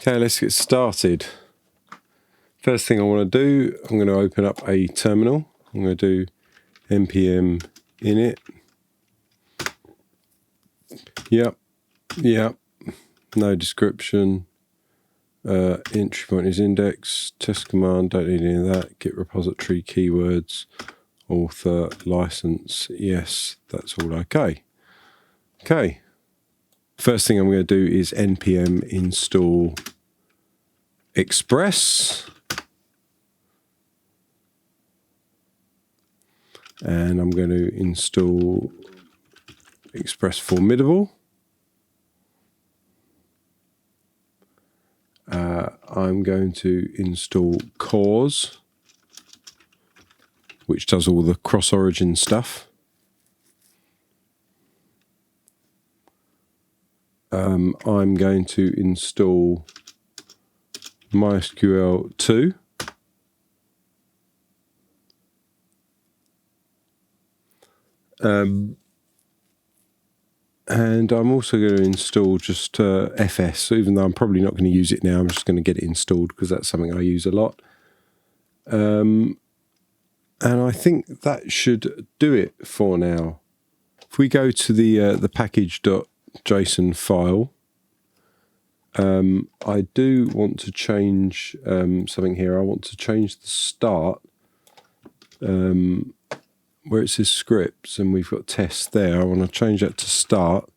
Okay, let's get started. First thing I want to do, I'm going to open up a terminal. I'm going to do npm init. Yep, no description. Entry point is index, test command, don't need any of that. Git repository, keywords, author, license, yes, that's all okay. Okay, first thing I'm going to do is npm install Express. And I'm going to install Express Formidable. I'm going to install Cause, which does all the cross-origin stuff. I'm going to install MySQL 2. And I'm also going to install just FS, so even though I'm probably not going to use it now, I'm just going to get it installed because that's something I use a lot. And I think that should do it for now. If we go to the package.json file, I do want to change something here. I want to change the start where it says scripts and we've got tests there. I want to change that to start,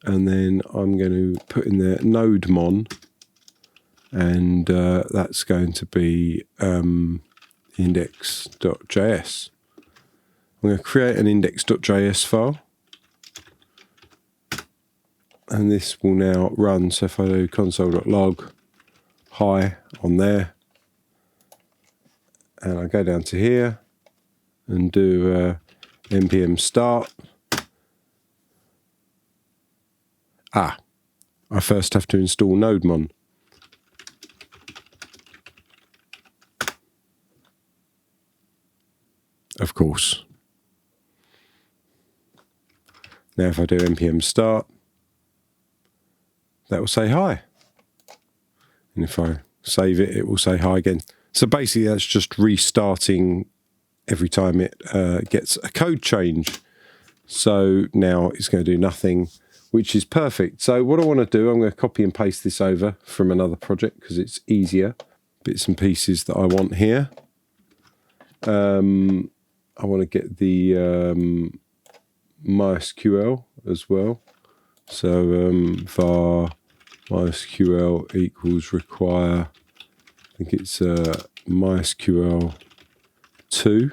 and then I'm going to put in there NodeMon, and that's going to be index.js. I'm going to create an index.js file, and this will now run. So if I do console.log hi on there, and I go down to here and do npm start. I first have to install NodeMon. Of course. Now if I do npm start, that will say hi. And if I save it, it will say hi again. So basically that's just restarting every time it gets a code change. So now it's going to do nothing, which is perfect. So what I want to do, I'm going to copy and paste this over from another project because it's easier. Bits and pieces that I want here. I want to get the MySQL as well. So var MySQL equals require, I think it's MySQL 2.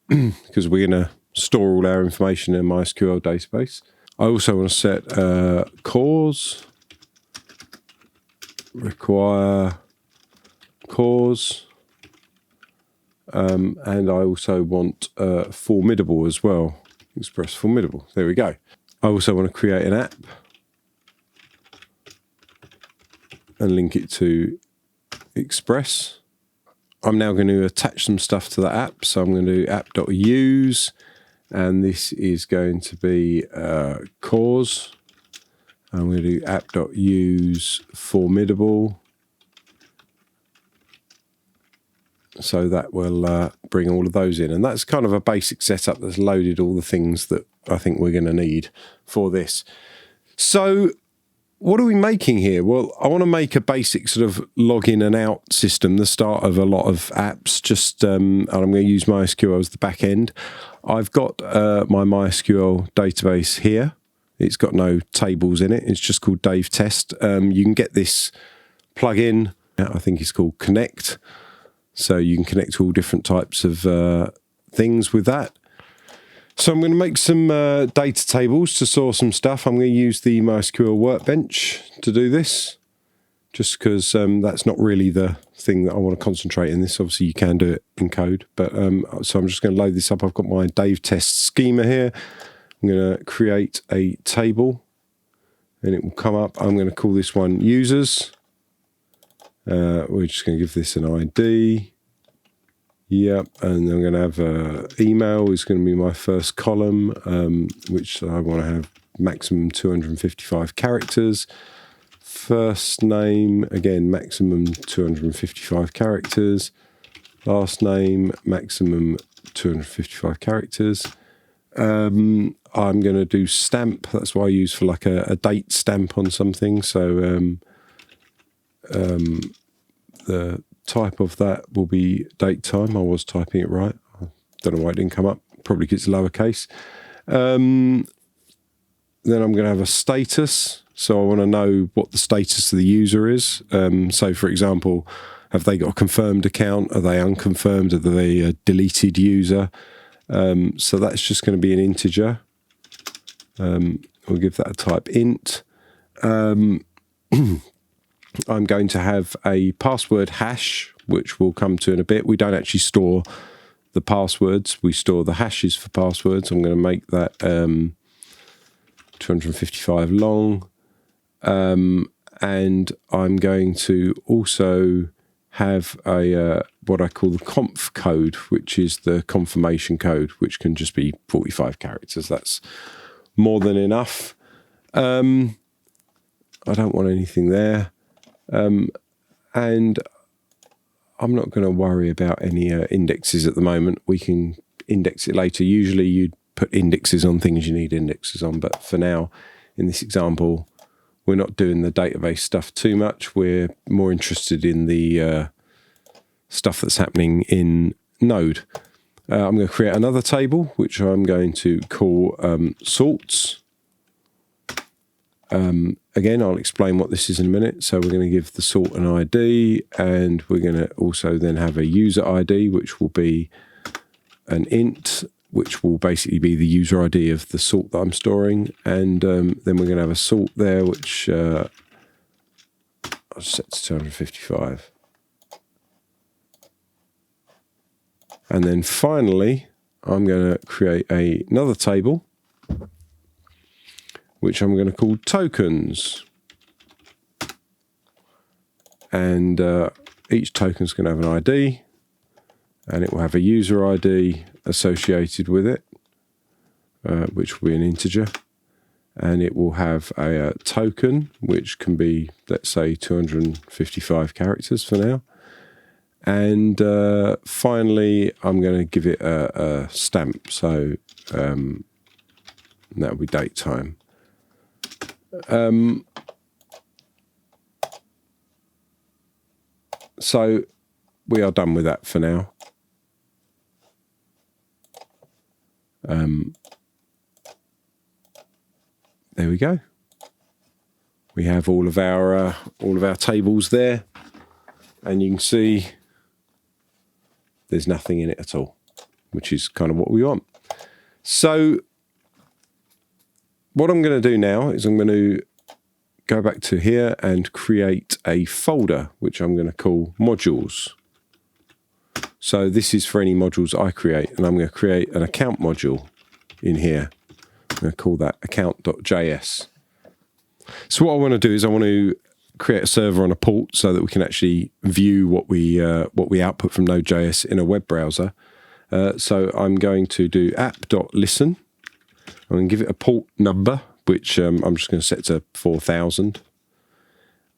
Because we're going to store all our information in a MySQL database. I also want to set cause, require cause, and I also want formidable as well. Express formidable. There we go. I also want to create an app and link it to Express. I'm now going to attach some stuff to the app. So I'm going to do app.use, and this is going to be cause. I'm going to do app.use formidable. So that will bring all of those in. And that's kind of a basic setup that's loaded all the things that I think we're going to need for this. So what are we making here? Well, I want to make a basic sort of login and out system, the start of a lot of apps. Just and I'm going to use MySQL as the back end. I've got my MySQL database here. It's got no tables in it. It's just called Dave Test. You can get this plugin. I think it's called Connect. So you can connect to all different types of things with that. So I'm going to make some data tables to store some stuff. I'm going to use the MySQL Workbench to do this, just because that's not really the thing that I want to concentrate in this. Obviously, you can do it in code, but so I'm just going to load this up. I've got my Dave Test schema here. I'm going to create a table, and it will come up. I'm going to call this one users. We're just going to give this an ID. Yep, and I'm going to have email is going to be my first column, which I want to have maximum 255 characters. First name, again, maximum 255 characters. Last name, maximum 255 characters. I'm going to do stamp. That's what I use for like a date stamp on something. So the type of that will be date time. I was typing it right. I don't know why it didn't come up. Probably because it's lowercase. Then I'm going to have a status. So I want to know what the status of the user is. So, for example, have they got a confirmed account? Are they unconfirmed? Are they a deleted user? So that's just going to be an integer. We'll give that a type int. I'm going to have a password hash, which we'll come to in a bit. We don't actually store the passwords. We store the hashes for passwords. I'm going to make that 255 long. And I'm going to also have a what I call the conf code, which is the confirmation code, which can just be 45 characters. That's more than enough. I don't want anything there. And I'm not going to worry about any indexes at the moment. We can index it later. Usually you'd put indexes on things you need indexes on, but for now, in this example, we're not doing the database stuff too much. We're more interested in the stuff that's happening in Node. I'm going to create another table, which I'm going to call sorts. Again, I'll explain what this is in a minute. So we're going to give the sort an ID, and we're going to also then have a user ID, which will be an int, which will basically be the user ID of the sort that I'm storing. And then we're going to have a sort there, which I'll set to 255. And then finally, I'm going to create another table, which I'm going to call tokens. And each token is going to have an ID, and it will have a user ID associated with it, which will be an integer. And it will have a token, which can be, let's say, 255 characters for now. And finally, I'm going to give it a stamp. So that will be date time. So we are done with that for now. There we go. We have all of our tables there, and you can see there's nothing in it at all, which is kind of what we want. So what I'm going to do now is I'm going to go back to here and create a folder, which I'm going to call modules. So this is for any modules I create, and I'm going to create an account module in here. I'm going to call that account.js. So what I want to do is I want to create a server on a port so that we can actually view what we output from NodeJS in a web browser. So I'm going to do app.listen. I'm going to give it a port number, which I'm just going to set to 4000.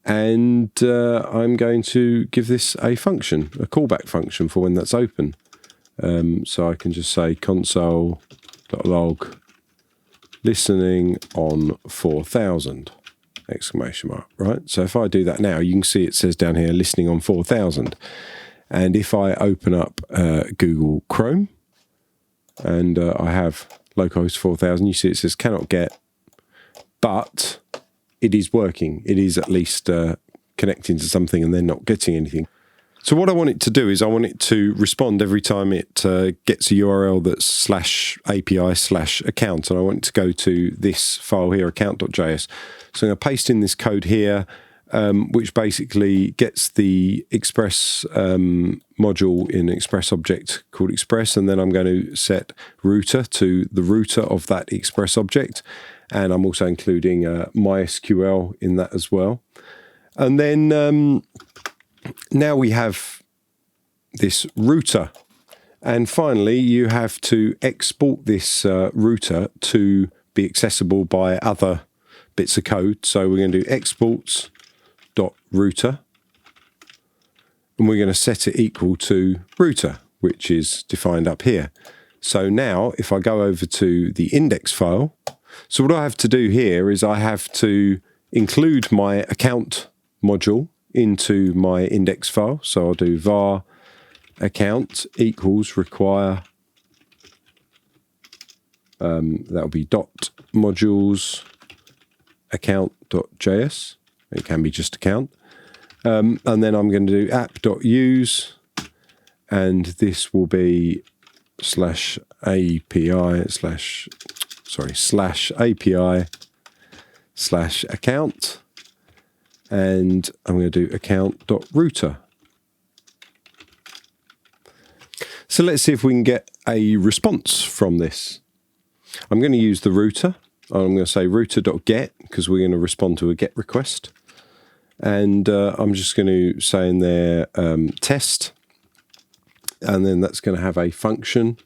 And I'm going to give this a function, a callback function for when that's open. So I can just say console.log listening on 4000, exclamation mark, right? So if I do that now, you can see it says down here, listening on 4000. And if I open up Google Chrome, and I have localhost 4000, you see it says cannot get, but it is working. It is at least connecting to something and then not getting anything. So what I want it to do is I want it to respond every time it gets a URL that's /API/account, and I want it to go to this file here, account.js. So I'm going to paste in this code here, which basically gets the Express module in Express object called Express, and then I'm going to set router to the router of that Express object, and I'm also including MySQL in that as well. And then now we have this router, and finally you have to export this router to be accessible by other bits of code. So we're going to do exports.router, and we're going to set it equal to router, which is defined up here. So now if I go over to the index file, so what I have to do here is I have to include my account module into my index file. So I'll do var account equals require, that'll be dot modules account.js. It can be just account. And then I'm going to do app.use, and this will be slash API slash account, and I'm going to do account.router. So let's see if we can get a response from this. I'm going to use the router. I'm going to say router.get because we're going to respond to a GET request. And I'm just going to say in there test, and then that's going to have a function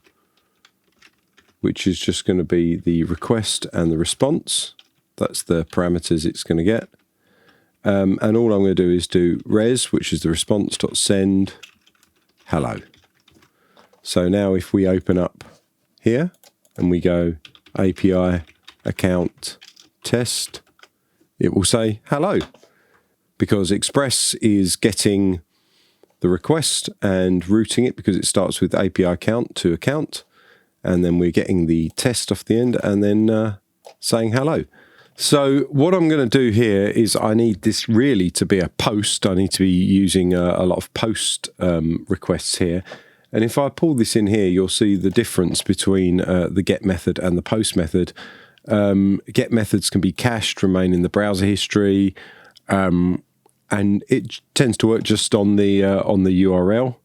which is just going to be the request and the response. That's the parameters it's going to get. And all I'm going to do is do res, which is the response.send hello. So now if we open up here and we go API account test, it will say hello, because Express is getting the request and routing it because it starts with API account to account, and then we're getting the test off the end and then saying hello. So what I'm going to do here is I need this really to be a post. I need to be using a lot of post requests here. And if I pull this in here, you'll see the difference between the get method and the post method. Get methods can be cached, remain in the browser history, and it tends to work just on the URL.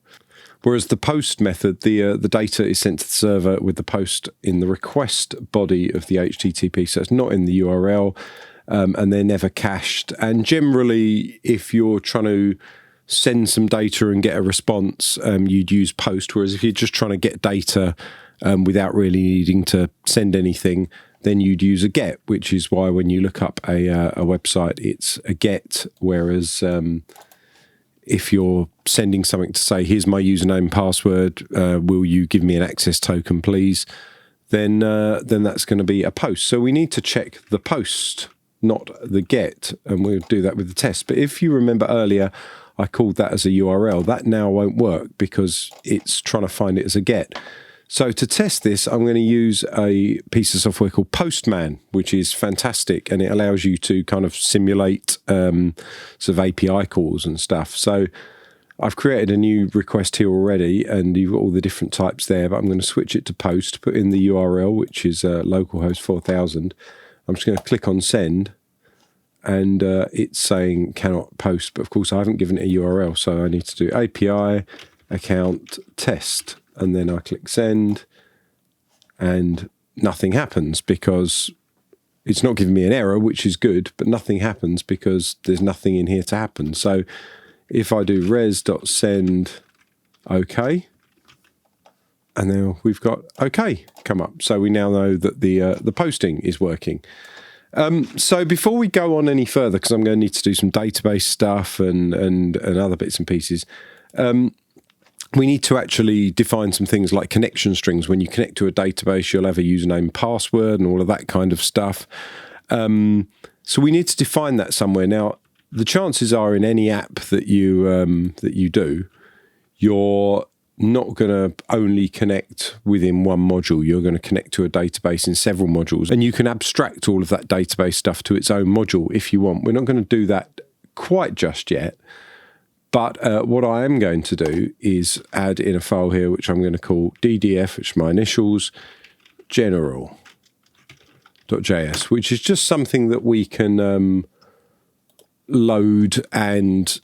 Whereas the post method, the data is sent to the server with the post in the request body of the HTTP, so it's not in the URL, and they're never cached. And generally, if you're trying to send some data and get a response, you'd use post. Whereas if you're just trying to get data without really needing to send anything, then you'd use a get, which is why when you look up a website, it's a get. Whereas if you're sending something to say, here's my username and password, will you give me an access token, please? Then that's going to be a post. So we need to check the post, not the get, and we'll do that with the test. But if you remember earlier, I called that as a URL. That now won't work because it's trying to find it as a get. So to test this, I'm going to use a piece of software called Postman, which is fantastic, and it allows you to kind of simulate sort of API calls and stuff. So I've created a new request here already, and you've got all the different types there, but I'm going to switch it to post, put in the URL, which is localhost 4000. I'm just going to click on send, and it's saying cannot post, but of course I haven't given it a URL, so I need to do API account test. And then I click send, and nothing happens because it's not giving me an error, which is good, but nothing happens because there's nothing in here to happen. So if I do res.send OK, and now we've got OK come up. So we now know that the posting is working. So before we go on any further, because I'm going to need to do some database stuff and other bits and pieces, we need to actually define some things like connection strings. When you connect to a database, you'll have a username and password and all of that kind of stuff. So we need to define that somewhere. Now, the chances are in any app that you do, you're not going to only connect within one module. You're going to connect to a database in several modules, and you can abstract all of that database stuff to its own module if you want. We're not going to do that quite just yet. But what I am going to do is add in a file here, which I'm going to call ddf, which is my initials, general.js, which is just something that we can load and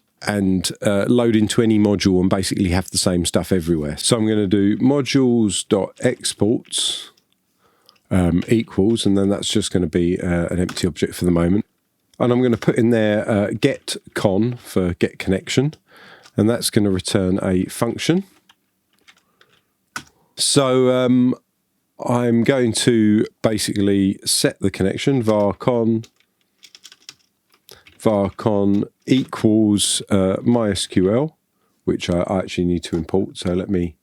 load into any module and basically have the same stuff everywhere. So I'm going to do modules.exports equals, and then that's just going to be an empty object for the moment. And I'm going to put in there get con for get connection, and that's going to return a function. So I'm going to basically set the connection varcon equals MySQL, which I actually need to import. So let me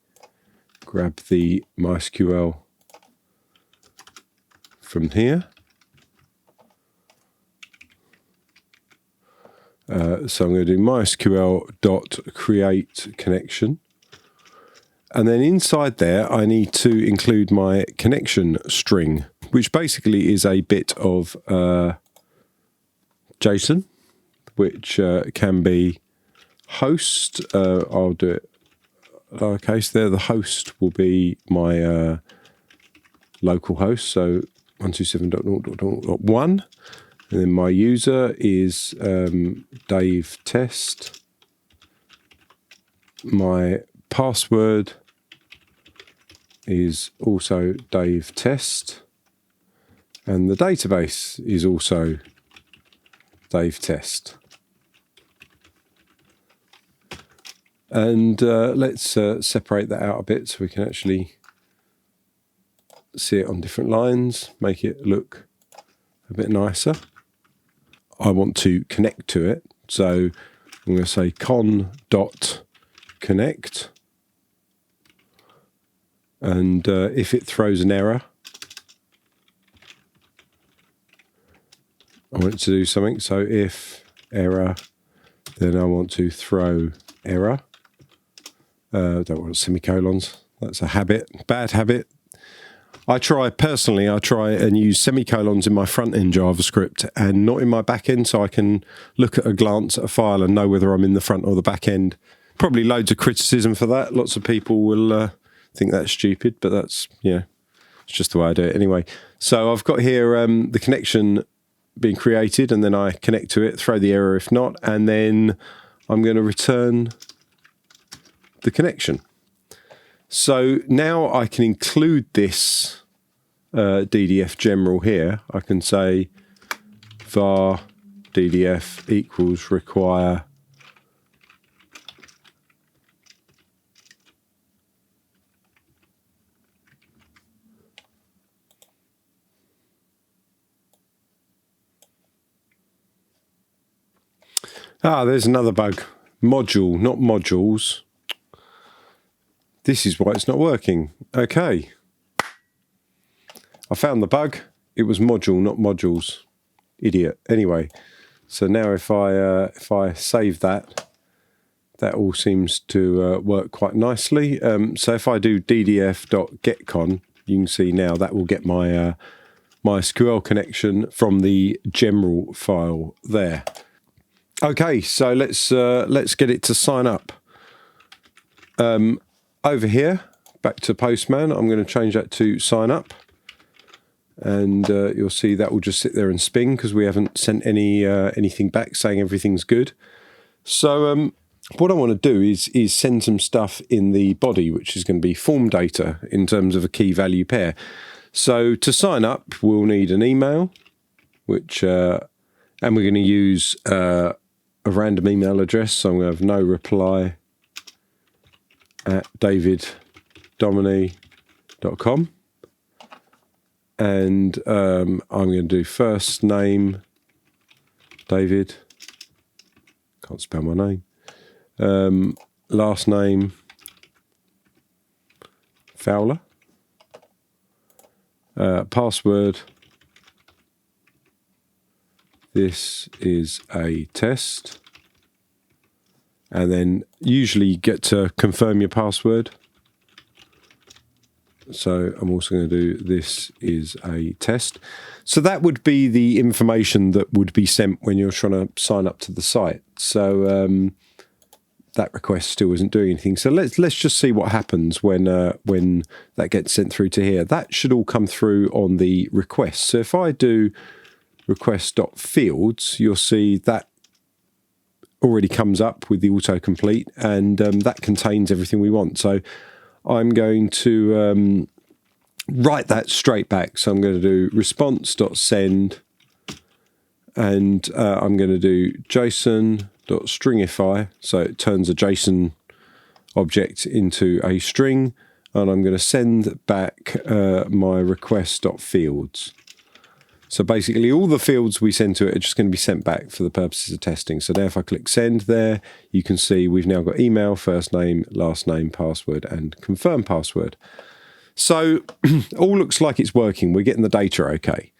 grab the MySQL from here. So I'm going to do MySQL.create connection. And then inside there, I need to include my connection string, which basically is a bit of JSON, which can be host. I'll do it lowercase there. The host will be my local host, so 127.0.1. And then my user is Dave Test. My password is also Dave Test. And the database is also Dave Test. And let's separate that out a bit so we can actually see it on different lines, make it look a bit nicer. I want to connect to it, so I'm going to say con.connect, and if it throws an error, I want it to do something. So if error, then I want to throw error. Don't want semicolons. That's a habit, bad habit. I try and use semicolons in my front-end JavaScript and not in my back-end, so I can look at a glance at a file and know whether I'm in the front or the back-end. Probably loads of criticism for that. Lots of people will think that's stupid, but that's, it's just the way I do it anyway. So I've got here the connection being created, and then I connect to it, throw the error if not, and then I'm going to return the connection. So now I can include this DDF general here. I can say var DDF equals require there's another bug. Module, not modules. This is why it's not working. Okay. I found the bug. It was module, not modules. Idiot. Anyway, so now if I save that, that all seems to work quite nicely. So if I do ddf.getCon, you can see now that will get my MySQL connection from the general file there. Okay, so let's get it to sign up. Over here, back to Postman, I'm going to change that to sign up. And you'll see that will just sit there and spin because we haven't sent anything back saying everything's good. So what I want to do is send some stuff in the body, which is going to be form data in terms of a key value pair. So to sign up, we'll need an email, which and we're going to use a random email address. So I'm going to have no reply at daviddominy.com, and I'm going to do first name David, can't spell my name, last name Fowler, password, this is a test. And then usually you get to confirm your password. So I'm also going to do this is a test. So that would be the information that would be sent when you're trying to sign up to the site. So that request still isn't doing anything. So let's just see what happens when that gets sent through to here. That should all come through on the request. So if I do request.fields, you'll see that already comes up with the autocomplete, and that contains everything we want. So I'm going to write that straight back. So I'm going to do response.send, and I'm going to do JSON.stringify, so it turns a JSON object into a string. and I'm going to send back my request.fields. So basically all the fields we send to it are just going to be sent back for the purposes of testing. So now if I click send there, you can see we've now got email, first name, last name, password, and confirm password. So all looks like it's working. We're getting the data okay.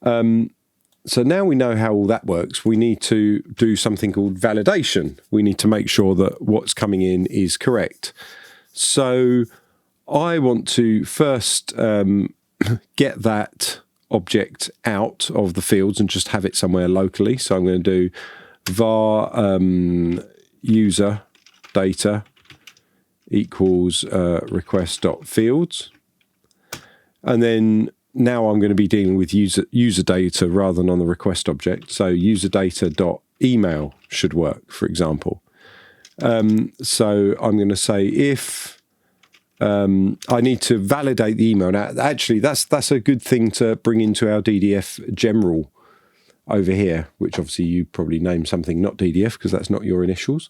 So now we know how all that works. We need to do something called validation. We need to make sure that what's coming in is correct. So I want to first get that object out of the fields and just have it somewhere locally. So I'm going to do var user data equals request.fields. And then now I'm going to be dealing with user data rather than on the request object. So user data.email should work, for example. So I'm going to say if I need to validate the email. Now, actually, that's a good thing to bring into our DDF general over here, which obviously you probably name something not DDF because that's not your initials.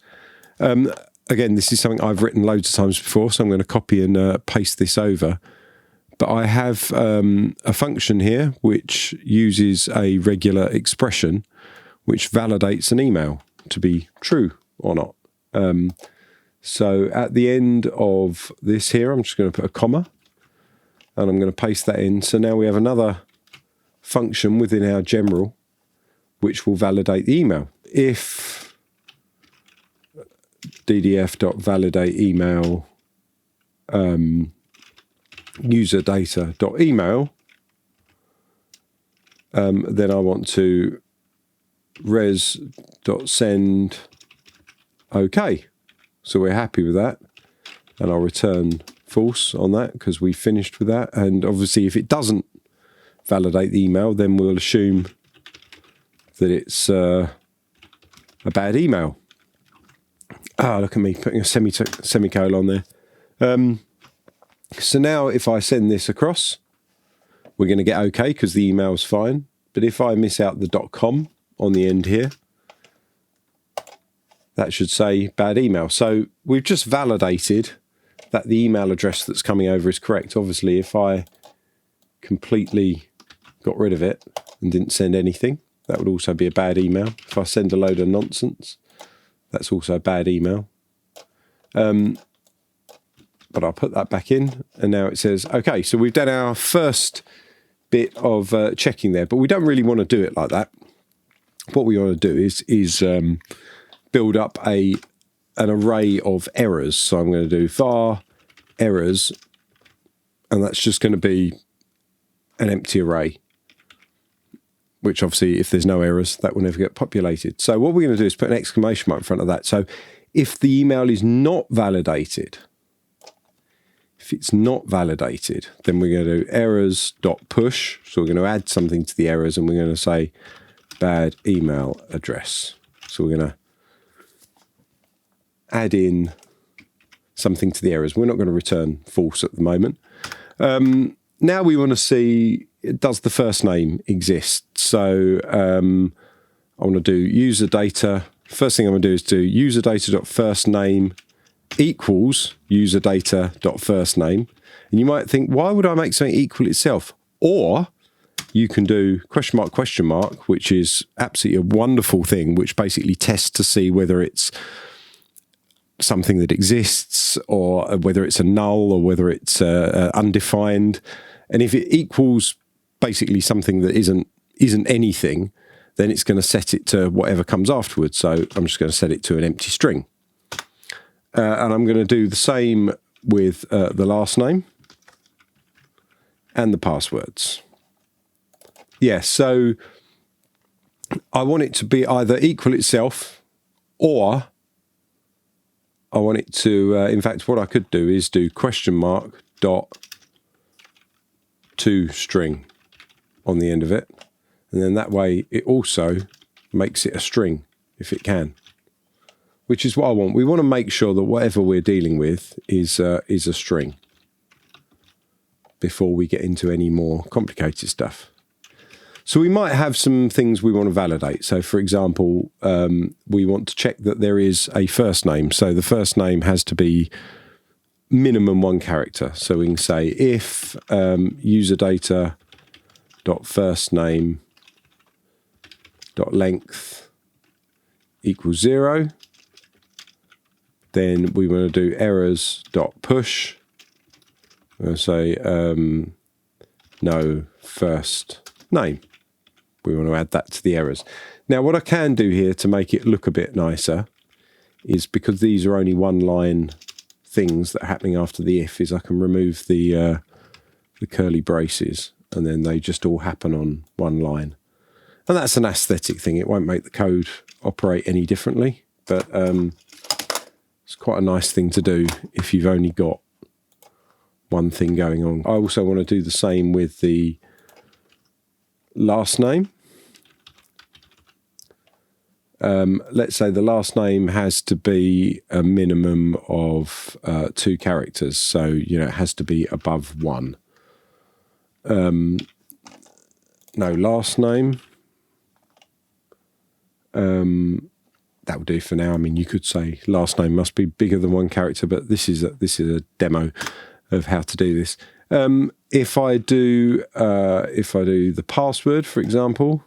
Again, this is something I've written loads of times before, so I'm going to copy and paste this over. But I have a function here which uses a regular expression which validates an email to be true or not. So at the end of this here, I'm just going to put a comma and I'm going to paste that in. So now we have another function within our general which will validate the email. If ddf.validate email user data.email, then I want to res.send OK. So we're happy with that, and I'll return false on that because we finished with that. And obviously if it doesn't validate the email, then we'll assume that it's a bad email. Look at me putting a semicolon there. So now if I send this across, we're going to get OK because the email's fine. But if I miss out the .com on the end here, that should say bad email. So we've just validated that the email address that's coming over is correct. Obviously, if I completely got rid of it and didn't send anything, that would also be a bad email. If I send a load of nonsense, that's also a bad email. But I'll put that back in, and now it says, okay, so we've done our first bit of checking there, but we don't really want to do it like that. What we want to do is build up an array of errors. So I'm going to do var errors, and that's just going to be an empty array, which obviously if there's no errors, that will never get populated. So what we're going to do is put an exclamation mark in front of that. So if the email is not validated, if it's not validated, then we're going to do errors.push. So we're going to add something to the errors, and we're going to say bad email address. So we're going to add in something to the errors. We're not going to return false at the moment. Now we want to see, does the first name exist? So I want to do user data. First thing I'm going to do is do user data.firstname equals user data.firstname. And you might think, why would I make something equal itself? Or you can do question mark, which is absolutely a wonderful thing, which basically tests to see whether it's something that exists, or whether it's a null, or whether it's undefined. And if it equals basically something that isn't anything, then it's going to set it to whatever comes afterwards. So I'm just going to set it to an empty string. And I'm going to do the same with the last name and the passwords. Yeah, so I want it to be either equal itself, or I want it to, in fact, what I could do is do question mark dot toString on the end of it. And then that way it also makes it a string if it can, which is what I want. We want to make sure that whatever we're dealing with is a string before we get into any more complicated stuff. So we might have some things we want to validate. So for example, we want to check that there is a first name. So the first name has to be minimum one character. So we can say if user data dot first name dot length equals 0, then we want to do errors dot push. We're going to say no first name. We want to add that to the errors. Now what I can do here to make it look a bit nicer is, because these are only one line things that are happening after the if, is I can remove the curly braces and then they just all happen on one line. And that's an aesthetic thing. It won't make the code operate any differently, but it's quite a nice thing to do if you've only got one thing going on. I also want to do the same with the last name. Let's say the last name has to be a minimum of 2 characters, so it has to be above 1. No, last name. That will do for now. I mean, you could say last name must be bigger than 1 character, but this is a demo of how to do this. If I do the password, for example,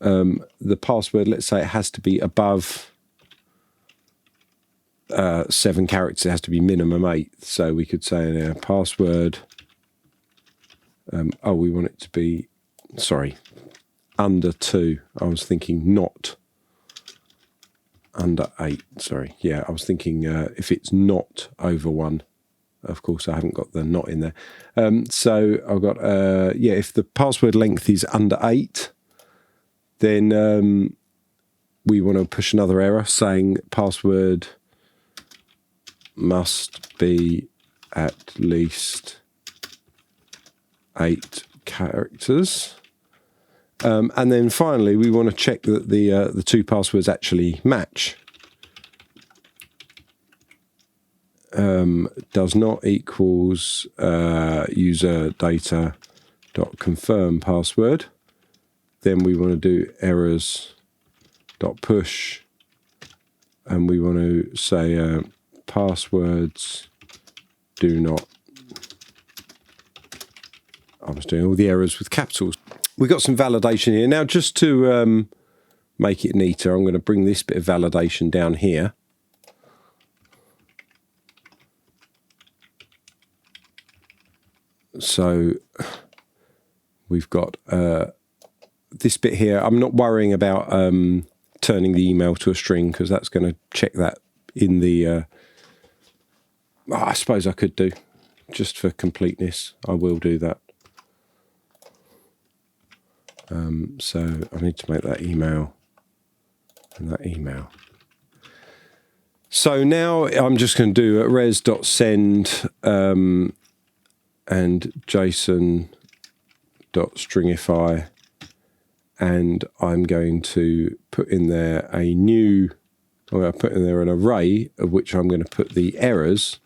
the password, let's say it has to be above 7 characters. It has to be minimum 8. So we could say in our password, we want it to be, sorry, under 2. I was thinking not under 8. Sorry, yeah, I was thinking if it's not over 1. Of course, I haven't got the not in there. So I've got, if the password length is under 8, then we want to push another error saying password must be at least 8 characters. And then finally, we want to check that the 2 passwords actually match. Does not equals user data dot confirm password. Then we want to do errors dot push, and we want to say passwords do not. I was doing all the errors with capitals. We got some validation here. Now, just to make it neater, I'm going to bring this bit of validation down here. So we've got this bit here. I'm not worrying about turning the email to a string, because that's going to check that in the... I suppose I could do, just for completeness. I will do that. So I need to make that email and that email. So now I'm just going to do res.send and JSON.stringify, and I'm going to put in there I'm going to put in there an array of which I'm going to put the errors,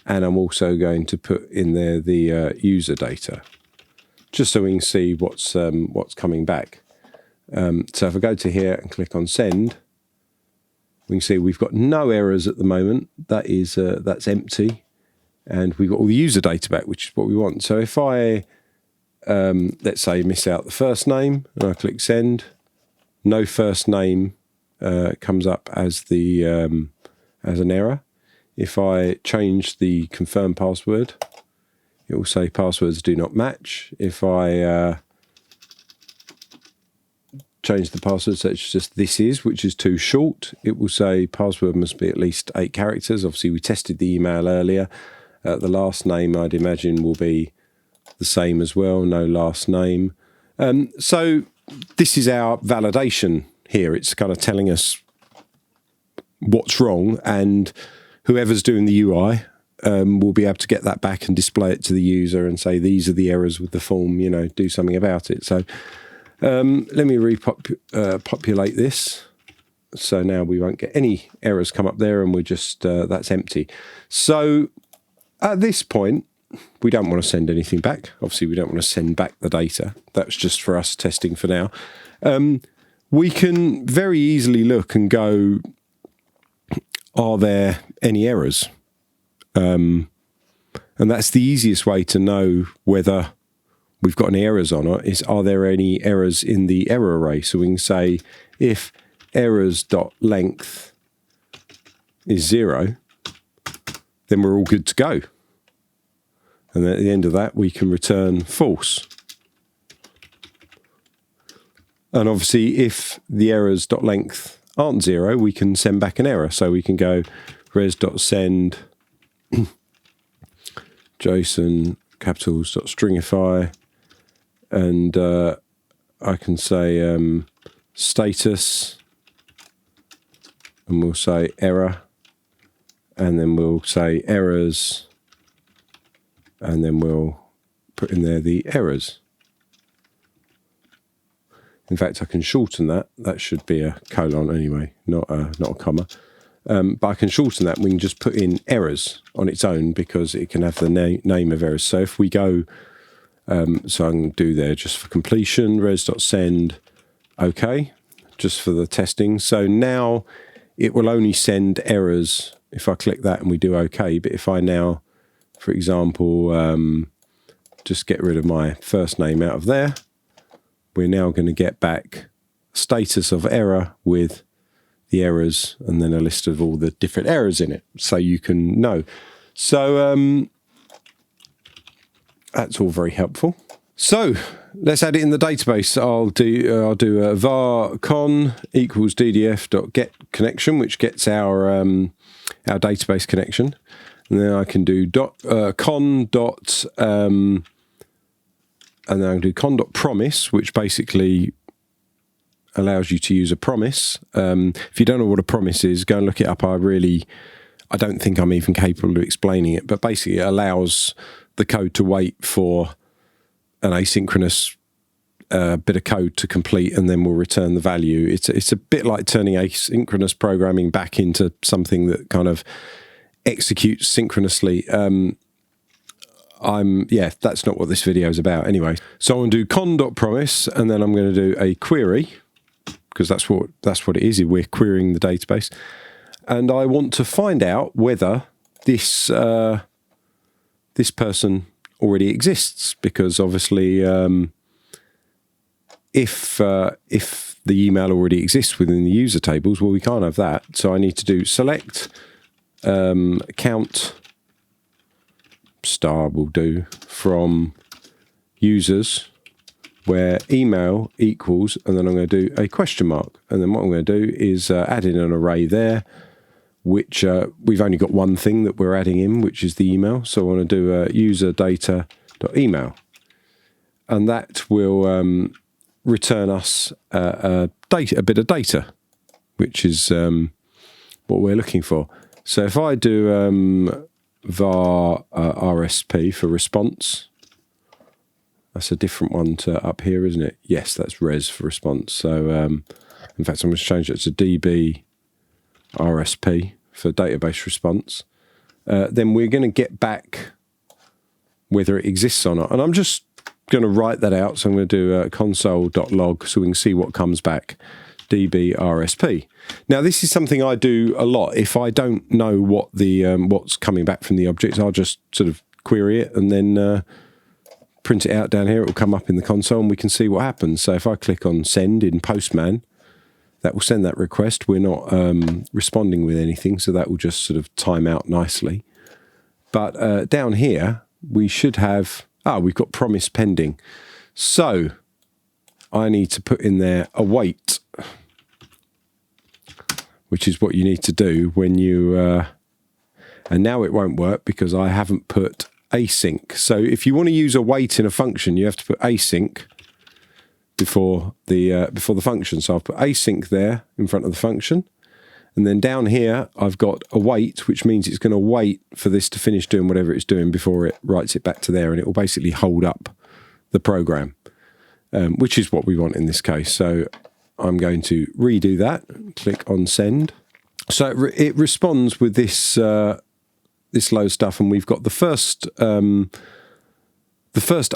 and I'm also going to put in there the user data, just so we can see what's coming back. So if I go to here and click on send, we can see we've got no errors at the moment. That's empty, and we've got all the user data back, which is what we want. So if I let's say miss out the first name and I click send, no first name comes up as the as an error. If I change the confirm password, it will say passwords do not match. If I change the password so it's just this is, which is too short, it will say password must be at least 8 characters. Obviously, we tested the email earlier. The last name, I'd imagine, will be the same as well, no last name. So this is our validation here. It's kind of telling us what's wrong, and whoever's doing the UI will be able to get that back and display it to the user and say, these are the errors with the form, do something about it. So let me repopulate this. So now we won't get any errors come up there, and we're just, that's empty. So at this point, we don't want to send anything back. Obviously, we don't want to send back the data. That's just for us testing for now. We can very easily look and go, are there any errors? And that's the easiest way to know whether we've got any errors on it, is are there any errors in the error array? So we can say if errors.length is 0, then we're all good to go. And then at the end of that, we can return false. And obviously, if the errors.length aren't 0, we can send back an error. So we can go res.send JSON capitals.stringify, and I can say status, and we'll say error, and then we'll say errors, and then we'll put in there the errors. In fact, I can shorten that. That should be a colon anyway, not a comma. But I can shorten that, and we can just put in errors on its own because it can have the name of errors. So if we go, so I can do there just for completion, res.send, OK, just for the testing. So now it will only send errors if I click that and we do OK. But if I now, for example, just get rid of my first name out of there, we're now going to get back status of error with the errors and then a list of all the different errors in it, so you can know. So that's all very helpful. So let's add it in the database. I'll do a var con equals ddf.get connection, which gets our database connection, and then I can do con dot and then I can do con.promise, which basically allows you to use a promise. If you don't know what a promise is, go and look it up. I don't think I'm even capable of explaining it, but basically it allows the code to wait for an asynchronous bit of code to complete, and then we'll return the value. It's a bit like turning asynchronous programming back into something that kind of executes synchronously. That's not what this video is about anyway. So I'm going to do con.promise, and then I'm going to do a query, because that's what it is. We're querying the database, and I want to find out whether this this person already exists, because obviously if the email already exists within the user tables, well, we can't have that. So I need to do select count star will do from users, where email equals, and then I'm going to do a question mark, and then what I'm going to do is add in an array there, which we've only got one thing that we're adding in, which is the email. So I want to do user data.email, and that will return us a bit of data, which is what we're looking for. So if I do var RSP for response, that's a different one to up here, isn't it? Yes, that's res for response. So in fact, I'm going to change it to db RSP for database response. Then we're going to get back whether it exists or not. And I'm just going to write that out. So I'm going to do console.log so we can see what comes back. db RSP. Now this is something I do a lot. If I don't know what the what's coming back from the object, I'll just sort of query it and then print it out down here. It will come up in the console and we can see what happens. So if I click on send in Postman, that will send that request. We're not responding with anything, so that will just sort of time out nicely. But down here we should have, we've got promise pending. So I need to put in there await, which is what you need to do when you, and now it won't work because I haven't put async. So if you want to use await in a function, you have to put async before the function. So I've put async there in front of the function, and then down here I've got await, which means it's going to wait for this to finish doing whatever it's doing before it writes it back to there, and it will basically hold up the program, which is what we want in this case. So I'm going to redo that, click on send. So it responds with this this load stuff, and we've got the first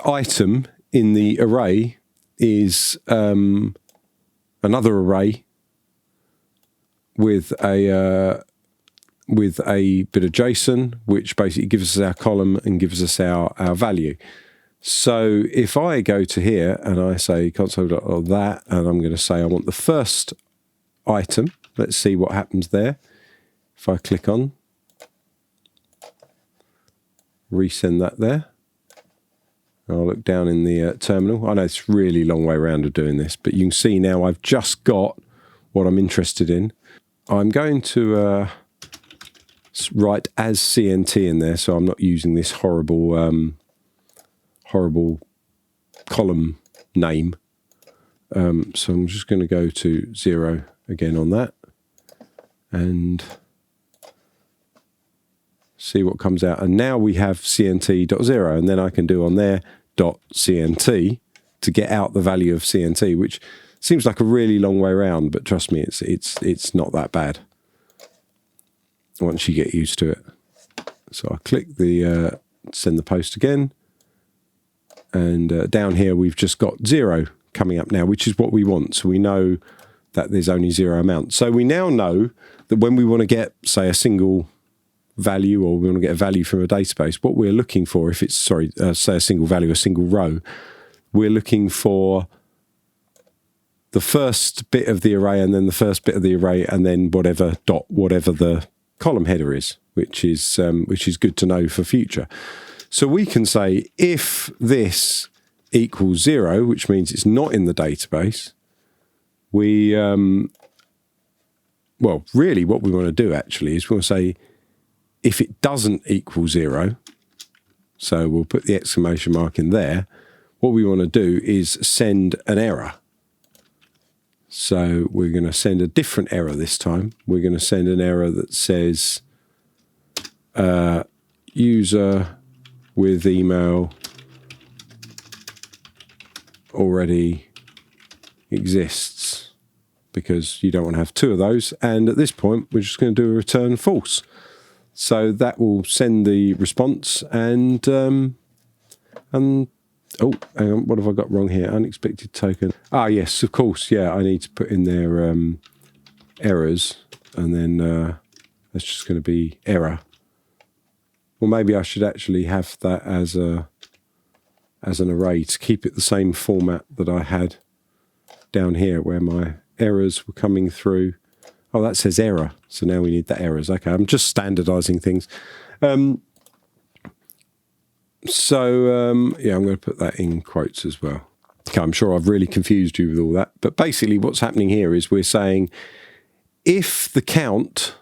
item in the array is another array with a with a bit of JSON, which basically gives us our column and gives us our value. So if I go to here and I say console.log that, and I'm going to say I want the first item, let's see what happens there. If I click on, resend that there, I'll look down in the terminal. I know it's a really long way around of doing this, but you can see now I've just got what I'm interested in. I'm going to write as CNT in there, so I'm not using this horrible horrible column name. So I'm just going to go to 0 again on that and see what comes out. And now we have CNT.0, and then I can do on there .CNT to get out the value of CNT, which seems like a really long way around, but trust me, it's not that bad once you get used to it. So I click the send the post again, and down here we've just got 0 coming up now, which is what we want. So we know that there's only 0 amount. So we now know that when we want to get, say, a single value, or we want to get a value from a database, what we're looking for, if it's, say a single value, a single row, we're looking for the first bit of the array, and then the first bit of the array, and then whatever the column header is, which is good to know for future. So we can say if this equals 0, which means it's not in the database, we well, really what we want to do actually is we want to say if it doesn't equal 0, so we'll put the exclamation mark in there, what we want to do is send an error. So we're going to send a different error this time. We're going to send an error that says user with email already exists, because you don't want to have 2 of those. And at this point, we're just going to do a return false. So that will send the response, and oh, hang on, what have I got wrong here? Unexpected token. Ah, yes, of course, yeah, I need to put in their errors, and then that's just going to be error. Or maybe I should actually have that as an array to keep it the same format that I had down here, where my errors were coming through. Oh, that says error, so now we need the errors. Okay, I'm just standardizing things. Yeah, I'm going to put that in quotes as well. Okay, I'm sure I've really confused you with all that, but basically what's happening here is we're saying if the count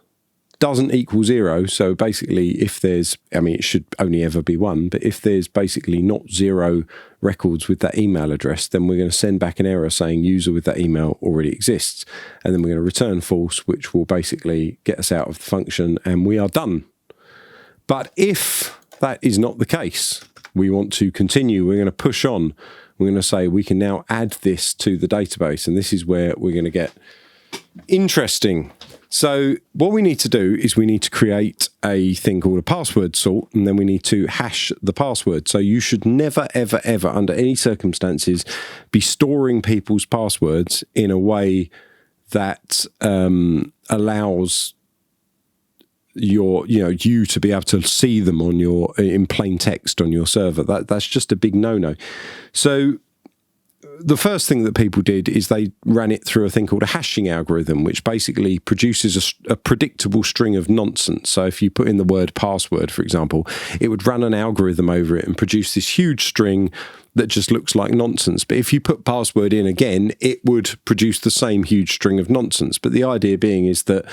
doesn't equal 0, so basically if there's, I mean, it should only ever be 1, but if there's basically not 0 records with that email address, then we're going to send back an error saying user with that email already exists, and then we're going to return false, which will basically get us out of the function, and we are done. But if that is not the case, we want to continue, we're going to push on, we're going to say we can now add this to the database, and this is where we're going to get interesting. So what we need to do is we need to create a thing called a password sort, and then we need to hash the password. So you should never, ever, ever, under any circumstances, be storing people's passwords in a way that allows you to be able to see them on in plain text on your server. That's just a big no-no. So the first thing that people did is they ran it through a thing called a hashing algorithm, which basically produces a predictable string of nonsense. So if you put in the word password, for example, it would run an algorithm over it and produce this huge string that just looks like nonsense. But if you put password in again, it would produce the same huge string of nonsense. But the idea being is that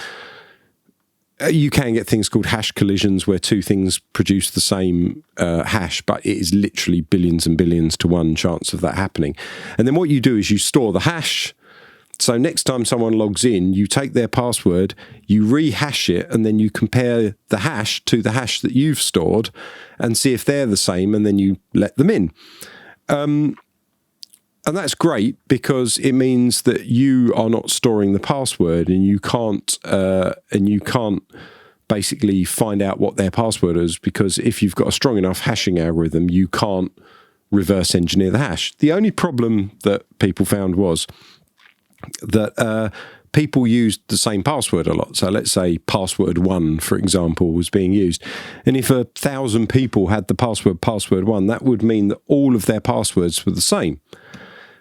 you can get things called hash collisions, where 2 things produce the same hash, but it is literally billions and billions to 1 chance of that happening. And then what you do is you store the hash. So next time someone logs in, you take their password, you rehash it, and then you compare the hash to the hash that you've stored and see if they're the same, and then you let them in. And that's great, because it means that you are not storing the password, and you can't basically find out what their password is, because if you've got a strong enough hashing algorithm, you can't reverse engineer the hash. The only problem that people found was that people used the same password a lot. So let's say password 1, for example, was being used. And if 1,000 people had the password 1, that would mean that all of their passwords were the same.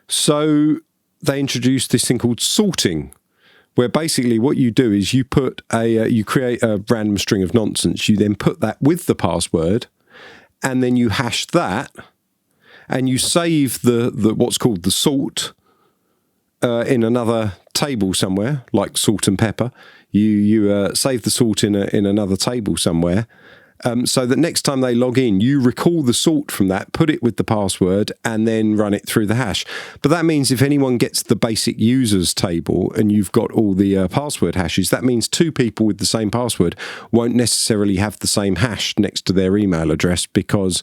So they introduced this thing called sorting, where basically what you do is you create a random string of nonsense. You then put that with the password, and then you hash that, and you save the what's called the sort in another table somewhere, like salt and pepper. You save the salt in another table somewhere, so that next time they log in, you recall the sort from that, put it with the password, and then run it through the hash. But that means if anyone gets the basic users table and you've got all the password hashes, that means 2 people with the same password won't necessarily have the same hash next to their email address, because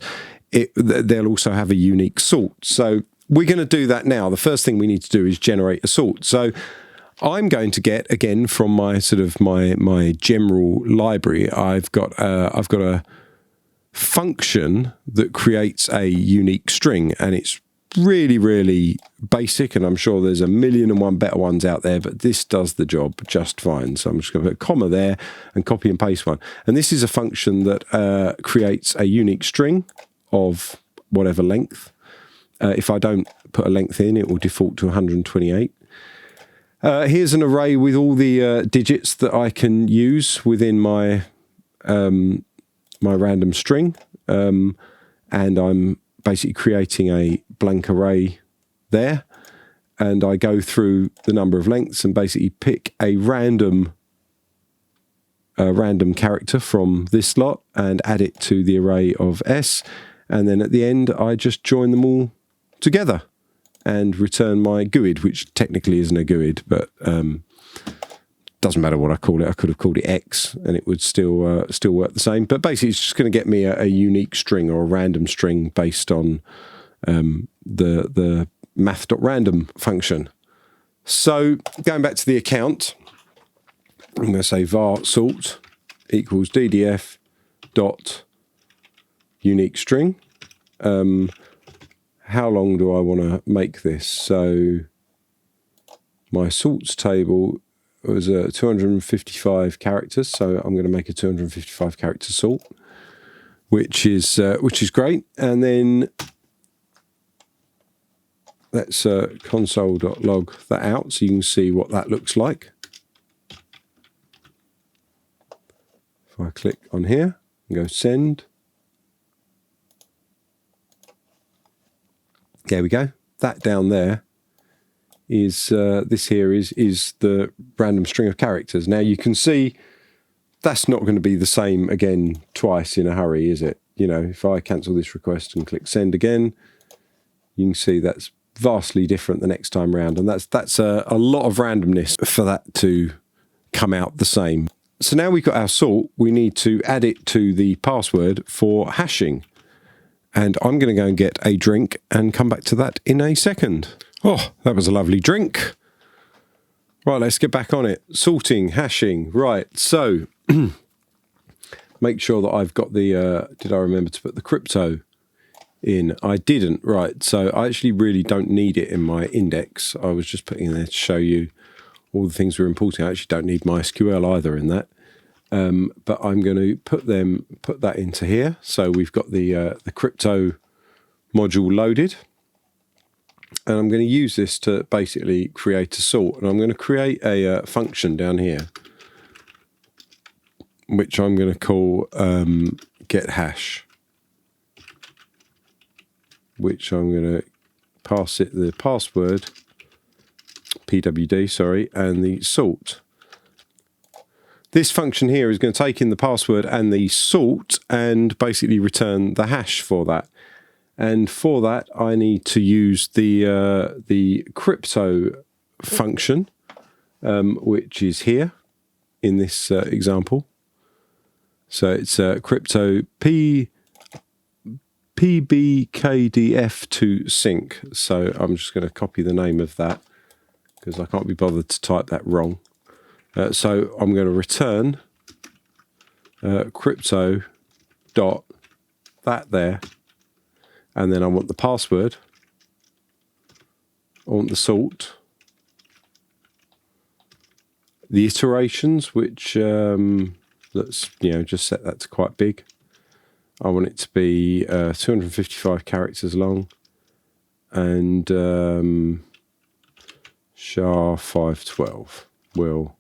they'll also have a unique sort. So we're going to do that now. The first thing we need to do is generate a sort. So I'm going to get, again, from my my general library, I've got a function that creates a unique string, and it's really, really basic, and I'm sure there's a million and one better ones out there, but this does the job just fine. So I'm just going to put a comma there and copy and paste one. And this is a function that creates a unique string of whatever length. If I don't put a length in, it will default to 128. Here's an array with all the digits that I can use within my my random string, and I'm basically creating a blank array there, and I go through the number of lengths and basically pick a random character from this lot and add it to the array of S, and then at the end I just join them all together and return my GUID, which technically isn't a GUID, but doesn't matter what I call it. I could have called it X, and it would still work the same. But basically, it's just going to get me a unique string or a random string based on the math.random function. So going back to the account, I'm going to say var sort equals ddf dot unique string. How long do I want to make this? So my sorts table was 255 characters, so I'm going to make a 255 character sort, which is great. And then let's console.log that out so you can see what that looks like. If I click on here and go send, there we go. That down there is this here is the random string of characters. Now you can see that's not going to be the same again twice in a hurry, is it? You know, if I cancel this request and click send again, you can see that's vastly different the next time round, and that's a lot of randomness for that to come out the same. So now we've got our sort, we need to add it to the password for hashing. And I'm going to go and get a drink and come back to that in a second. Oh, that was a lovely drink. Right, let's get back on it. Sorting, hashing. Right, so make sure that I've got the, did I remember to put the crypto in? I didn't. Right, so I actually really don't need it in my index. I was just putting in there to show you all the things we're importing. I actually don't need MySQL either in that. But I'm going to put that into here. So we've got the crypto module loaded, and I'm going to use this to basically create a sort. And I'm going to create a function down here, which I'm going to call get hash, which I'm going to pass it the password, pwd, sorry, and the sort. This function here is going to take in the password and the sort and basically return the hash for that. And for that, I need to use the crypto function, which is here in this example. So it's crypto pbkdf to sync. So I'm just going to copy the name of that because I can't be bothered to type that wrong. So I'm going to return crypto dot that there, and then I want the password, I want the sort, the iterations, which let's just set that to quite big. I want it to be 255 characters long, and SHA-512 will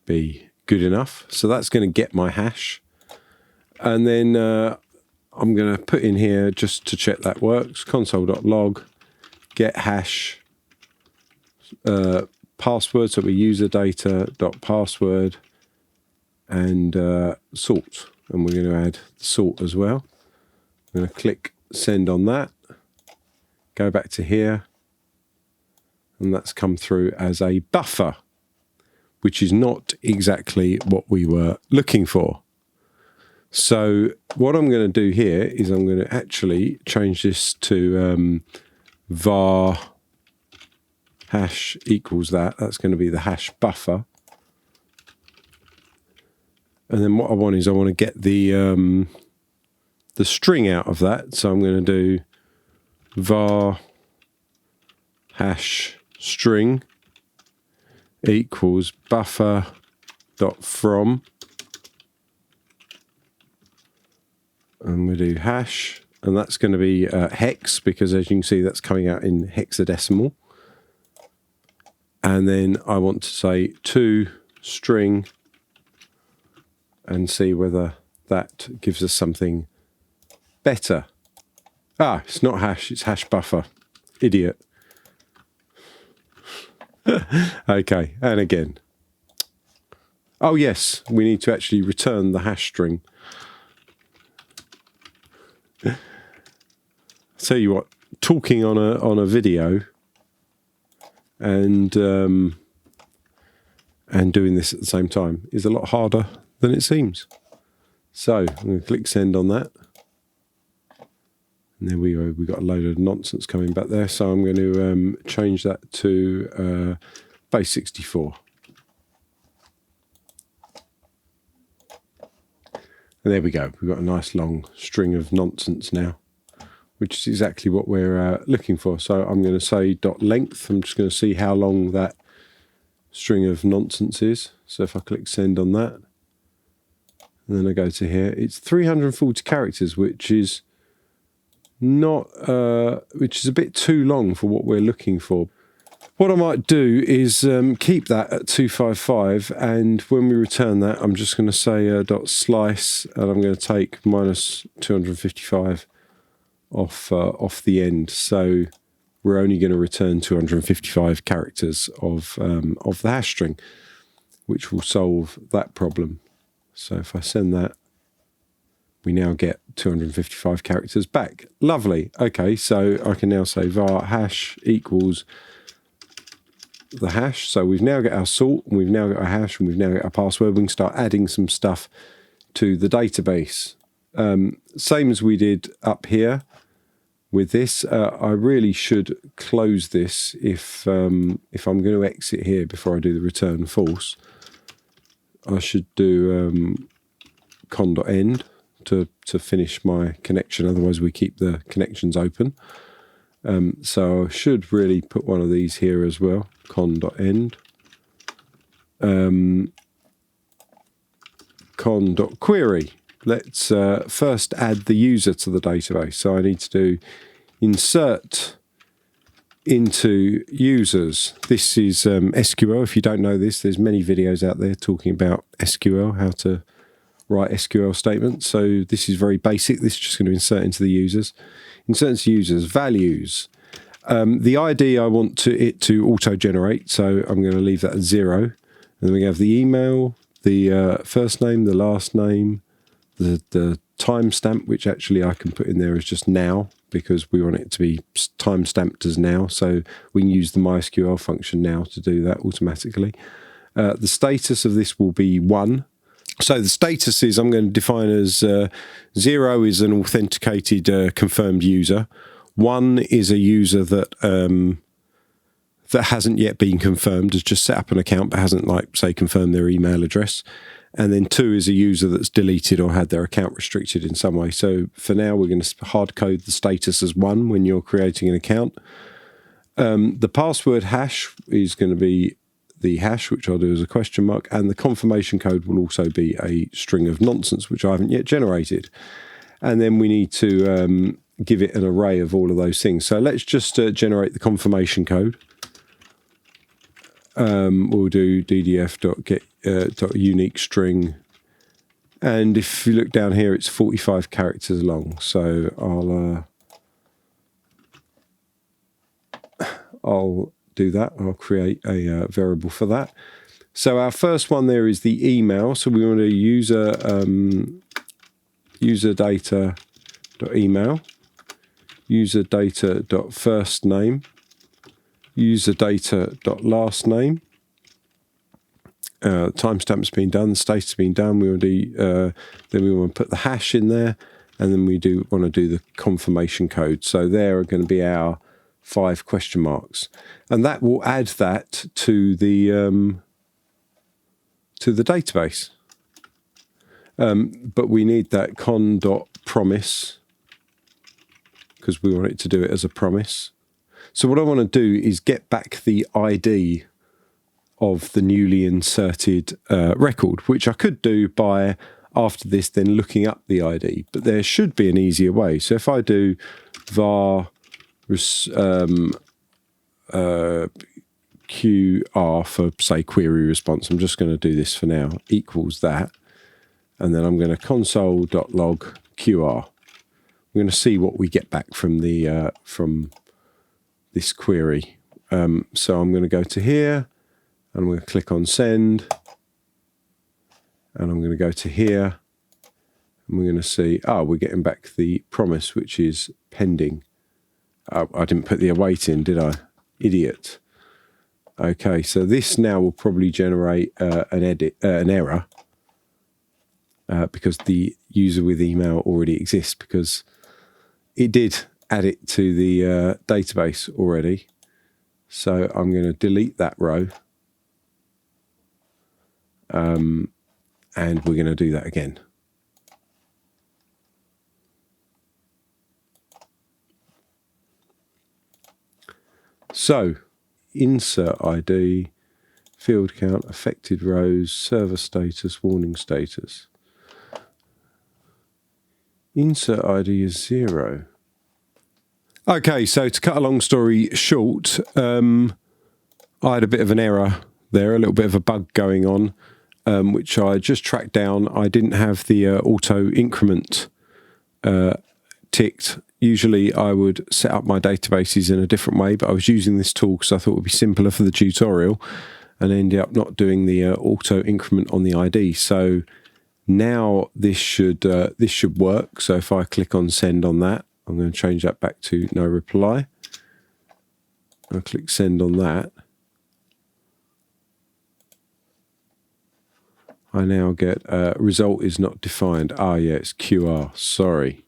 be good enough. So that's going to get my hash, and then I'm going to put in here, just to check that works, console.log get hash password, so we user data.password, and sort, and we're going to add sort as well. I'm going to click send on that, go back to here, and that's come through as a buffer, which is not exactly what we were looking for. So what I'm going to do here is I'm going to actually change this to var hash equals that. That's going to be the hash buffer. And then what I want is I want to get the string out of that. So I'm going to do var hash string equals buffer dot from, and we do hash, and that's going to be hex, because as you can see that's coming out in hexadecimal. And then I want to say to string and see whether that gives us something better. Ah, it's not hash, it's hash buffer. Idiot. Okay, and again. Oh yes, we need to actually return the hash string. Tell you what, talking on a video and doing this at the same time is a lot harder than it seems. So I'm going to click send on that, and there we go. We've got a load of nonsense coming back there. So I'm going to change that to base 64. And there we go. We've got a nice long string of nonsense now, which is exactly what we're looking for. So I'm going to say dot length. I'm just going to see how long that string of nonsense is. So if I click send on that, and then I go to here, it's 340 characters, which is not, which is a bit too long for what we're looking for. What I might do is keep that at 255, and when we return that, I'm just going to say dot slice, and I'm going to take minus 255 off the end. So we're only going to return 255 characters of the hash string, which will solve that problem. So if I send that, we now get 255 characters back. Lovely. Okay, so I can now say var hash equals the hash. So we've now got our sort, and we've now got our hash, and we've now got our password. We can start adding some stuff to the database. Same as we did up here with this. I really should close this if I'm going to exit here before I do the return false. I should do con.end to finish my connection, otherwise we keep the connections open. So I should really put one of these here as well, con.end. Con.query. Let's first add the user to the database. So I need to do insert into users. This is SQL. If you don't know this, there's many videos out there talking about SQL, how to write SQL statements. So this is very basic. This is just going to insert into the users. Insert into users, values. The ID I want it to auto-generate, so I'm going to leave that at 0. And then we have the email, the first name, the last name, the timestamp, which actually I can put in there as just now, because we want it to be time-stamped as now. So we can use the MySQL function now to do that automatically. The status of this will be 1. So the status is I'm going to define as 0 is an authenticated confirmed user. 1 is a user that that hasn't yet been confirmed, has just set up an account but hasn't, like, say, confirmed their email address. And then 2 is a user that's deleted or had their account restricted in some way. So for now, we're going to hard code the status as 1 when you're creating an account. The password hash is going to be the hash, which I'll do as a question mark, and the confirmation code will also be a string of nonsense, which I haven't yet generated. And then we need to give it an array of all of those things. So let's just generate the confirmation code. We'll do ddf.get.unique string. And if you look down here, it's 45 characters long. So I'll do that. I'll create a variable for that. So our first one there is the email. So we want to user data.email, user data.firstname, user data.lastname. Timestamp's been done, the status has been done. We want to then we want to put the hash in there, and then we want to do the confirmation code. So there are going to be our 5 question marks, and that will add that to the database. But we need that con.promise because we want it to do it as a promise. So what I want to do is get back the ID of the newly inserted record, which I could do by, after this, then looking up the ID. But there should be an easier way. So if I do var QR for, say, query response, I'm just going to do this for now, equals that. And then I'm going to console.log QR. We're going to see what we get back from the from this query. So I'm going to go to here, and I'm going to click on send, and I'm going to go to here, and we're going to see, we're getting back the promise, which is pending. I didn't put the await in, did I? Idiot. Okay, so this now will probably generate an error because the user with email already exists, because it did add it to the database already. So I'm going to delete that row. And we're going to do that again. So insert ID, field count, affected rows, server status, warning status. Insert ID is 0. Okay, so to cut a long story short, I had a bit of an error there, a little bit of a bug going on, which I just tracked down. I didn't have the auto increment ticked. Usually I would set up my databases in a different way, but I was using this tool because I thought it would be simpler for the tutorial, and ended up not doing the auto increment on the ID. So now this should work. So if I click on send on that, I'm going to change that back to no reply. I'll click send on that. I now get result is not defined. Yeah, it's QR, sorry.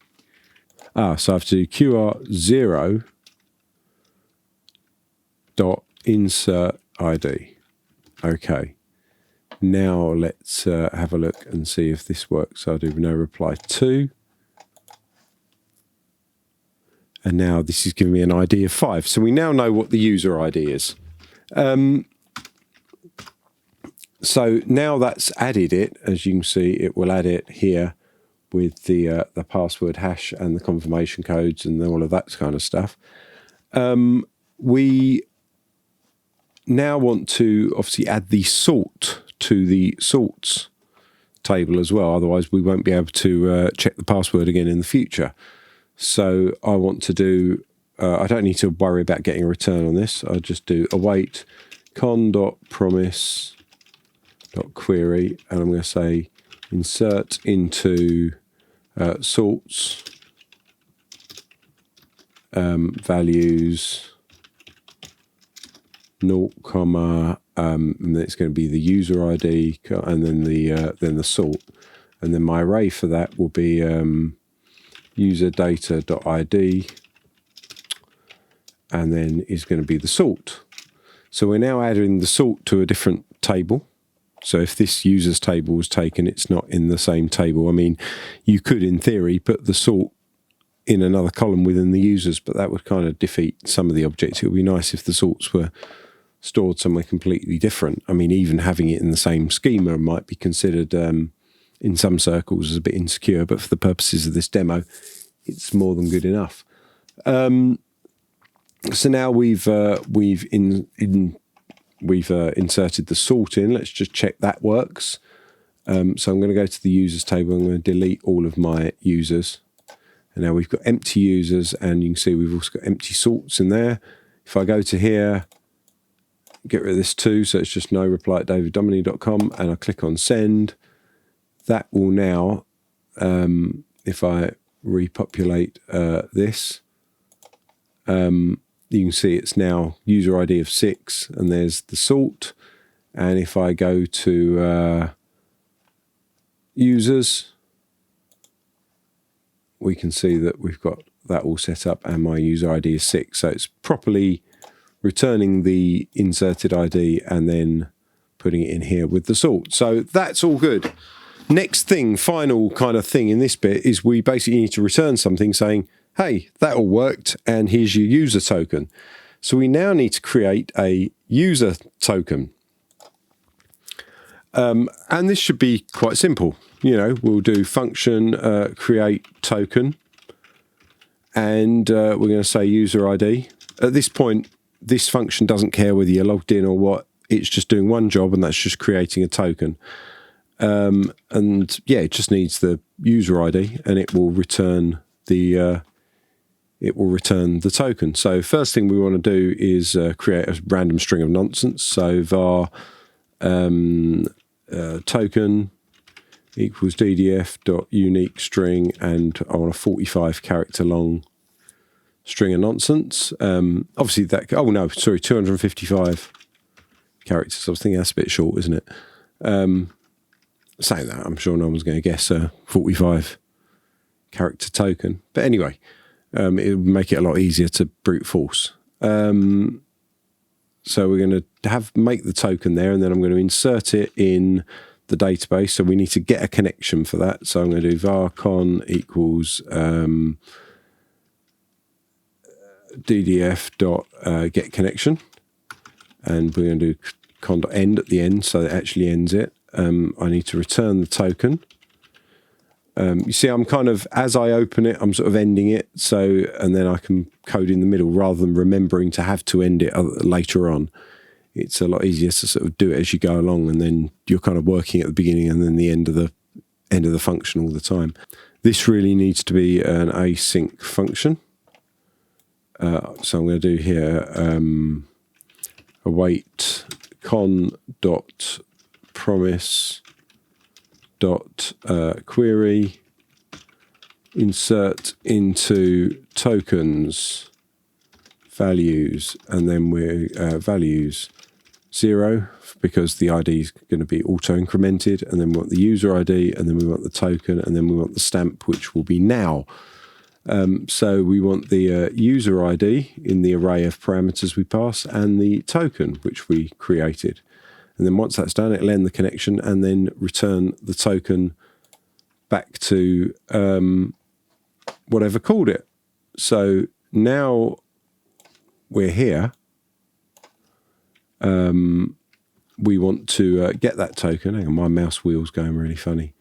So I have to do QR0 dot insert ID. Okay. Now let's have a look and see if this works. So I'll do no reply to. And now this is giving me an ID of 5. So we now know what the user ID is. So now that's added it, as you can see, it will add it here with the password hash and the confirmation codes and all of that kind of stuff. We now want to obviously add the sort to the sorts table as well. Otherwise, we won't be able to check the password again in the future. So I want to do, I don't need to worry about getting a return on this. I'll just do await con.promise.query, and I'm going to say insert into sorts values 0, and it's going to be the user ID and then the sort, and then my array for that will be user data.id, and then is going to be the sort. So we're now adding the sort to a different table. So if this users table was taken, it's not in the same table. I mean, you could, in theory, put the sort in another column within the users, but that would kind of defeat some of the objects. It would be nice if the sorts were stored somewhere completely different. I mean, even having it in the same schema might be considered in some circles as a bit insecure, but for the purposes of this demo, it's more than good enough. So now we've inserted the sort in. Let's just check that works. So I'm going to go to the users table. I'm going to delete all of my users. And now we've got empty users, and you can see we've also got empty sorts in there. If I go to here, get rid of this too, so it's just no reply at daviddominy.com, and I click on send, that will now, if I repopulate this, you can see it's now user ID of 6, and there's the sort. And if I go to users, we can see that we've got that all set up, and my user ID is 6. So it's properly returning the inserted ID and then putting it in here with the sort. So that's all good. Next thing, final kind of thing in this bit, is we basically need to return something saying, hey, that all worked, and here's your user token. So we now need to create a user token. And this should be quite simple. You know, we'll do function create token, and we're going to say user ID. At this point, this function doesn't care whether you're logged in or what. It's just doing one job, and that's just creating a token. And yeah, it just needs the user ID, and it will return the token. So first thing we want to do is create a random string of nonsense. So var token equals ddf.unique string, and I want a 45 character long string of nonsense. Obviously that, oh no, sorry, 255 characters. I was thinking that's a bit short, isn't it? Saying that, I'm sure no one's going to guess a 45 character token. But anyway, it would make it a lot easier to brute force. So we're going to make the token there, and then I'm going to insert it in the database. So we need to get a connection for that. So I'm going to do var con equals ddf.get connection, and we're going to do con.end at the end, so it actually ends it. I need to return the token. You see, I'm kind of, as I open it, I'm sort of ending it, so, and then I can code in the middle rather than remembering to have to end it later on. It's a lot easier to sort of do it as you go along, and then you're kind of working at the beginning and then the end of the function all the time. This really needs to be an async function. So I'm going to do here await con dot promise dot query insert into tokens values, and then we're values 0 because the ID is going to be auto incremented, and then we want the user ID, and then we want the token, and then we want the stamp, which will be now. So we want the user ID in the array of parameters we pass, and the token which we created. And then once that's done, it'll end the connection and then return the token back to whatever called it. So now we're here. We want to get that token. Hang on, my mouse wheel's going really funny.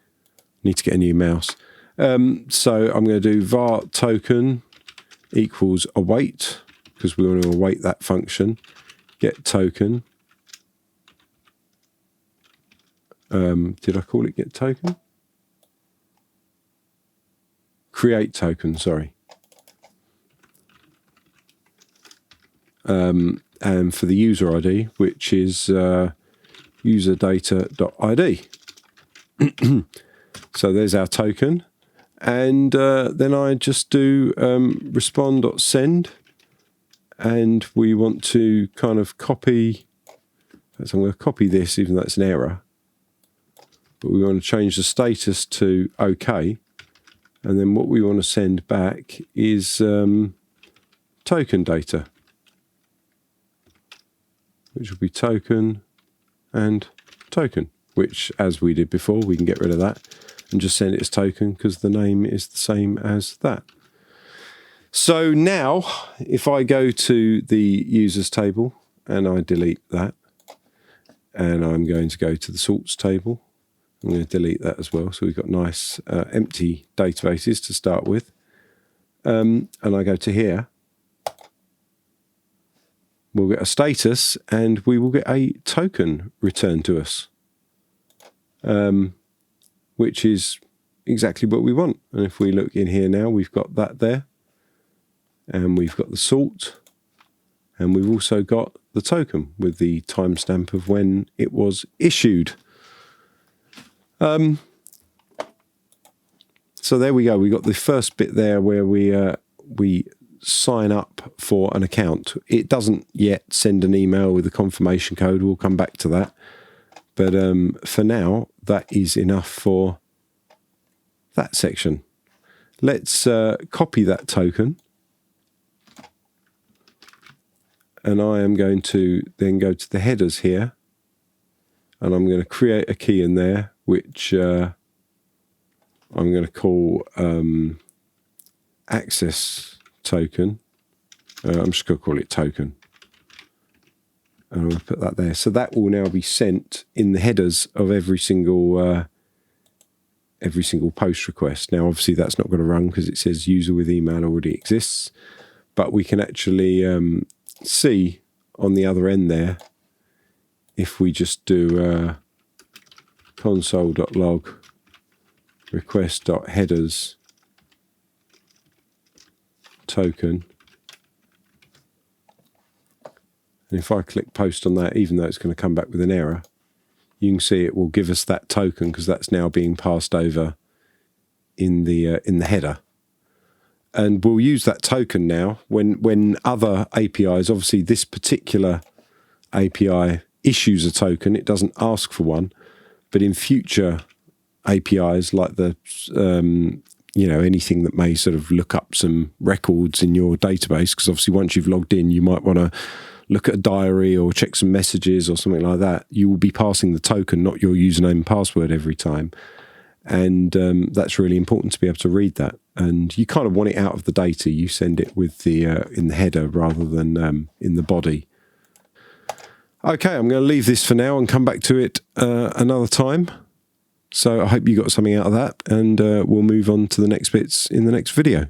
Need to get a new mouse. So I'm going to do var token equals await, because we want to await that function. Get token. Did I call it get token? Create token, sorry. And for the user ID, which is userdata.id. So there's our token. And then I just do respond.send, and we want to kind of copy. So I'm going to copy this, even though it's an error. But we want to change the status to OK. And then what we want to send back is token data, which will be token and token, which, as we did before, we can get rid of that and just send it as token because the name is the same as that. So now, if I go to the users table and I delete that. And I'm going to go to the sorts table. I'm going to delete that as well. So we've got nice empty databases to start with. And I go to here. We'll get a status and we will get a token returned to us, which is exactly what we want. And if we look in here now, we've got that there. And we've got the sort. And we've also got the token with the timestamp of when it was issued. So there we go. We got the first bit there where we sign up for an account. It doesn't yet send an email with a confirmation code. We'll come back to that. But for now, that is enough for that section. Let's copy that token. And I am going to then go to the headers here. And I'm going to create a key in there, which I'm going to call access token. I'm just going to call it token. And I'm going to put that there. So that will now be sent in the headers of every single post request. Now, obviously, that's not going to run because it says user with email already exists. But we can actually see on the other end there, if we just do console.log request.headers token, and if I click post on that, even though it's going to come back with an error, you can see it will give us that token because that's now being passed over in the header. And we'll use that token now when other APIs, obviously this particular API issues a token, it doesn't ask for one, but in future APIs like the anything that may sort of look up some records in your database, because obviously once you've logged in you might want to look at a diary or check some messages or something like that, you will be passing the token, not your username and password every time. And that's really important to be able to read that. And you kind of want it out of the data. You send it with the in the header rather than in the body. Okay, I'm going to leave this for now and come back to it another time. So I hope you got something out of that, and we'll move on to the next bits in the next video.